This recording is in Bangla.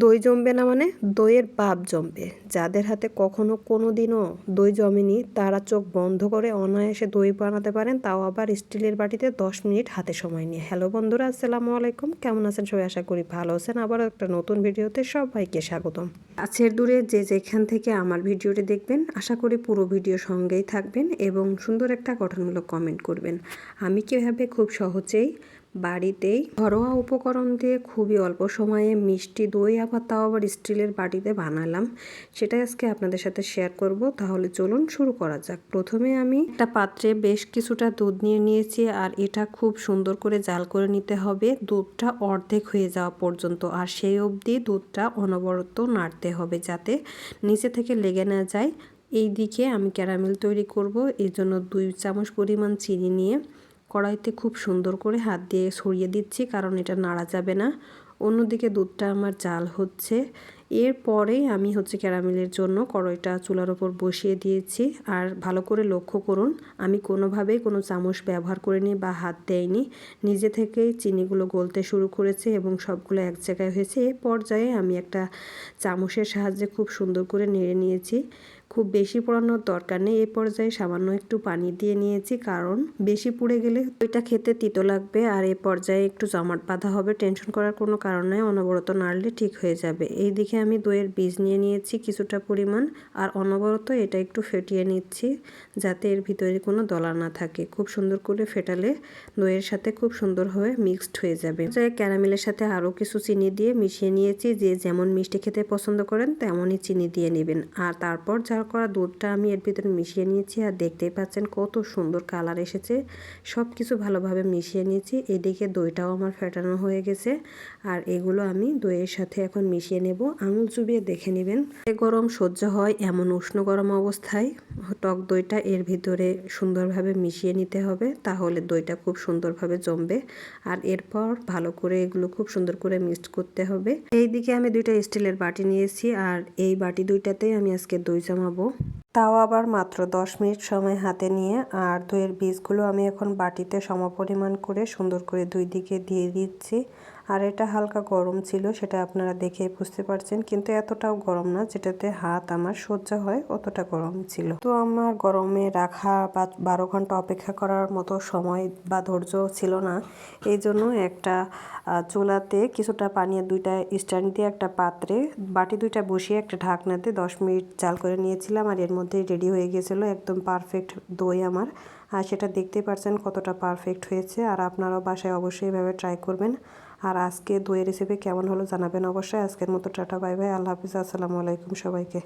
দই জমবে না মানে দইয়ের ভাব জমবে। যাদের হাতে কখনো কোনো দিনও দই জমেনি তারা চোখ বন্ধ করে অনায়াসে দই বানাতে পারেন, তাও আবার স্টিলের বাটিতে 10 মিনিট হাতে সময় নিয়ে। হ্যালো বন্ধুরা, আসসালামু আলাইকুম। কেমন আছেন সবাই? আশা করি ভালো আছেন। আবার একটা নতুন ভিডিওতে সবাইকে স্বাগতম। কাছের দূরে যে যেখান থেকে আমার ভিডিওটি দেখবেন, আশা করি পুরো ভিডিও সঙ্গেই থাকবেন এবং সুন্দর একটা গঠনমূলক কমেন্ট করবেন। আমি কীভাবে খুব সহজেই বাড়িতেই ঘরোয়া উপকরণ দিয়ে খুবই অল্প সময়ে মিষ্টি দই, আবার তাও আবার স্টিলের বাটিতে বানালাম, সেটাই আজকে আপনাদের সাথে শেয়ার করব। তাহলে চলুন শুরু করা যাক। প্রথমে আমি একটা পাত্রে বেশ কিছুটা দুধ নিয়ে নিয়েছি, আর এটা খুব সুন্দর করে জাল করে নিতে হবে দুধটা অর্ধেক হয়ে যাওয়া পর্যন্ত। আর সেই অবধি দুধটা অনবরত নাড়তে হবে যাতে নিচে থেকে লেগে না যায়। এই দিকে আমি ক্যারামেল তৈরি করব, এর জন্য 2 চামচ পরিমাণ চিনি নিয়ে কড়াইতে খুব সুন্দর করে হাত দিয়ে ছড়িয়ে দিচ্ছি, কারণ এটা নাড়া যাবে না। অন্যদিকে দুধটা আমার জাল হচ্ছে। এরপরেই আমি ক্যারামেলের জন্য কড়াইটা চুলার ওপর বসিয়ে দিয়েছি। আর ভালো করে লক্ষ্য করুন, আমি কোনোভাবেই কোনো চামচ ব্যবহার করিনি বা হাত দেইনি। নিজে থেকেই চিনিগুলো গলতে শুরু করেছে এবং সবগুলো এক জায়গায় হয়েছে। এই পর্যায়ে আমি একটা চামচের সাহায্যে খুব সুন্দর করে নেড়ে নিয়েছি। খুব বেশি পোড়ানোর দরকার নেই। এই পর্যায়ে সামান্য একটু পানি দিয়ে নিয়েছি, কারণ বেশি পুড়ে গেলে ওইটা খেতে তিতো লাগবে। আর এই পর্যায়ে একটু জমাট বাঁধা হবে, টেনশন করার কোনো কারণ নেই, অনবরত নাড়লে ঠিক হয়ে যাবে। এই দিকে আমি দইয়ের বীজ নিয়ে নিয়েছি কিছুটা পরিমাণ, আর অনবরত এটা একটু ফেটিয়ে নিচ্ছি যাতে এর ভিতরে কোনো দলা না থাকে। খুব সুন্দর করে ফেটালে দইয়ের সাথে খুব সুন্দরভাবে মিক্সড হয়ে যাবে। ক্যারামেলের সাথে আরও কিছু চিনি দিয়ে মিশিয়ে নিয়েছি। যে যেমন মিষ্টি খেতে পছন্দ করেন তেমনই চিনি দিয়ে নেবেন। আর তারপর জাল করা দুধটা আমি এর ভিতরে মিশিয়ে নিয়েছি, আর দেখতেই পাচ্ছেন কত সুন্দর কালার এসেছে। সব কিছু ভালোভাবে মিশিয়ে নিয়েছি। এদিকে দইটাও আমার ফেটানো হয়ে গেছে, আর এগুলো আমি দইয়ের সাথে এখন মিশিয়ে নেব। আঙুল চুবিয়ে দেখে নেবেন গরম সহ্য হয় এমন উষ্ণ গরম অবস্থায় টক দইটা এর ভিতরে সুন্দরভাবে মিশিয়ে নিতে হবে, তাহলে দইটা খুব সুন্দরভাবে জমবে। আর এরপর ভালো করে এগুলো খুব সুন্দর করে মিক্সড করতে হবে। এইদিকে আমি 2টা স্টিলের বাটি নিয়েছি, আর এই বাটি 2টাতেই আমি আজকে দই জমাবো, তাও আবার মাত্র 10 মিনিট সময় হাতে নিয়ে। আর দইয়ের বীজগুলো আমি এখন বাটিতে সমপরিমাণ করে সুন্দর করে 2 দিকে দিয়ে দিচ্ছি। আর এটা হালকা গরম ছিল, সেটা আপনারা দেখেই বুঝতে পারছেন, কিন্তু এতটাও গরম না যেটাতে হাত আমার সহ্য হয়, অতটা গরম ছিল। তো আমার গরমে রাখা বা 12 ঘন্টা অপেক্ষা করার মতো সময় বা ধৈর্য ছিল না। এই জন্য একটা চুলাতে কিছুটা পানি, 2টা স্ট্যান্ড দিয়ে একটা পাত্রে বাটি 2টা বসিয়ে একটা ঢাকনাতে 10 মিনিট জাল করে নিয়েছিলাম। আর এর মধ্যেই রেডি হয়ে গেছিলো একদম পারফেক্ট দই আমার। আর সেটা দেখতে পাচ্ছেন কতটা পারফেক্ট হয়েছে। আর আপনারাও বাসায় অবশ্যই এভাবে ট্রাই করবেন। আর আজকে দইয়ের রেসিপি কেমন হলো জানাবেন অবশ্যই। আজকের মতো টাটা, বাই বাই, আল্লাহ হাফিজ, আসসালামু আলাইকুম সবাইকে।